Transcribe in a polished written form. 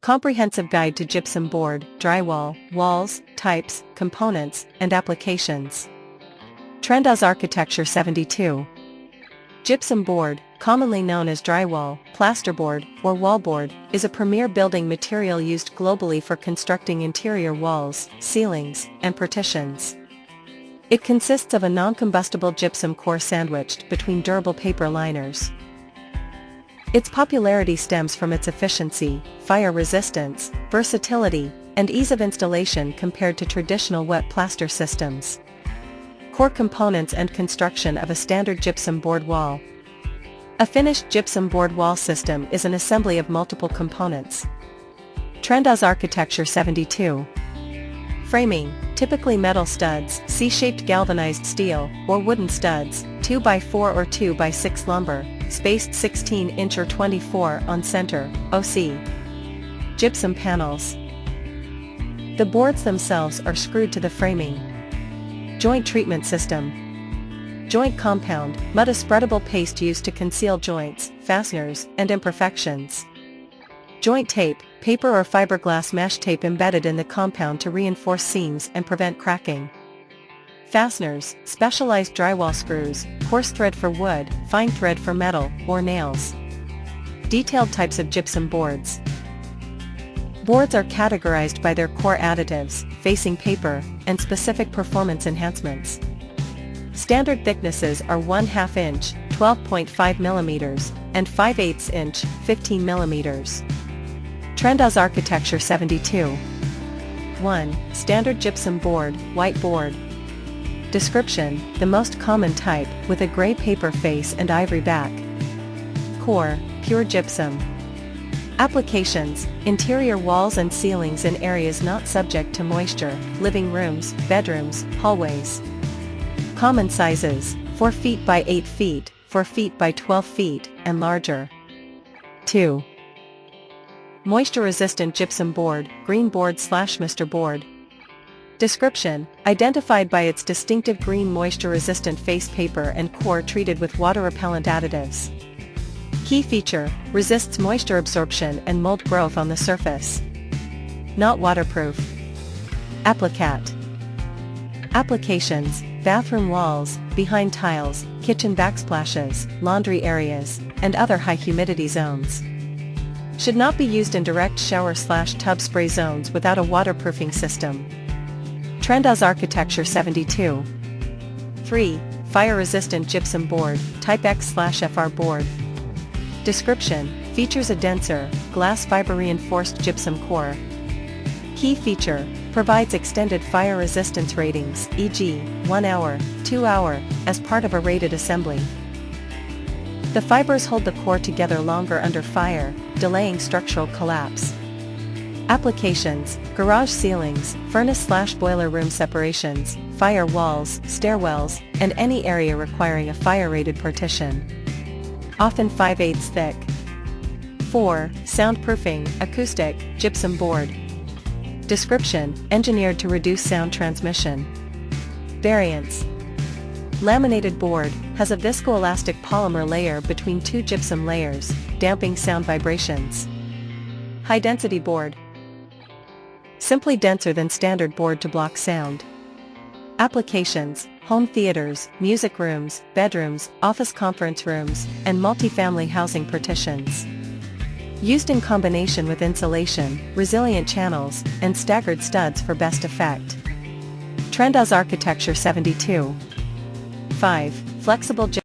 Comprehensive Guide to Gypsum Board, Drywall, Walls, Types, Components, and Applications. Trend-as Architecture 72. Gypsum board, commonly known as drywall, plasterboard, or wallboard, is a premier building material used globally for constructing interior walls, ceilings, and partitions. It consists of a non-combustible gypsum core sandwiched between durable paper liners. Its popularity stems from its efficiency, fire resistance, versatility, and ease of installation compared to traditional wet plaster systems. Core components and construction of a standard gypsum board wall. A finished gypsum board wall system is an assembly of multiple components. Trend-as Architecture 72. Framing, typically metal studs, C-shaped galvanized steel, or wooden studs, 2x4 or 2x6 lumber, spaced 16-inch or 24 on center, OC. Gypsum panels. The boards themselves are screwed to the framing. Joint treatment system. Joint compound, mud, a spreadable paste used to conceal joints, fasteners, and imperfections. Joint tape, paper or fiberglass mesh tape embedded in the compound to reinforce seams and prevent cracking. Fasteners, specialized drywall screws, coarse thread for wood, fine thread for metal, or nails. Detailed types of gypsum boards. Boards are categorized by their core additives, facing paper, and specific performance enhancements. Standard thicknesses are 1/2 inch, 12.5 mm, and 5/8 inch, 15 mm. Trend-as Architecture 72. 1. Standard gypsum board, white board. Description: the most common type, with a gray paper face and ivory back. Core, pure gypsum. Applications: interior walls and ceilings in areas not subject to moisture, living rooms, bedrooms, hallways. Common sizes: 4 feet by 8 feet, 4 feet by 12 feet, and larger. 2. Moisture-resistant gypsum board, green board/Mr. board. Description: identified by its distinctive green moisture-resistant face paper and core treated with water-repellent additives. Key feature: resists moisture absorption and mold growth on the surface. Not waterproof. Applicat. Applications: bathroom walls, behind tiles, kitchen backsplashes, laundry areas, and other high humidity zones. Should not be used in direct shower/tub spray zones without a waterproofing system. Trend-as Architecture 72. 3. Fire-resistant gypsum board, Type X/FR board. Description: features a denser, glass fiber-reinforced gypsum core. Key feature: provides extended fire resistance ratings, e.g., 1 hour, 2 hour, as part of a rated assembly. The fibers hold the core together longer under fire, delaying structural collapse. Applications: garage ceilings, furnace/boiler room separations, fire walls, stairwells, and any area requiring a fire-rated partition. Often 5/8 thick. 4. Soundproofing, acoustic, gypsum board. Description: engineered to reduce sound transmission. Variants: laminated board, has a viscoelastic polymer layer between 2 gypsum layers, damping sound vibrations. High-density board. Simply denser than standard board to block sound. Applications: home theaters, music rooms, bedrooms, office conference rooms, and multifamily housing partitions. Used in combination with insulation, resilient channels, and staggered studs for best effect. Trend-as Architecture 72. 5. Flexible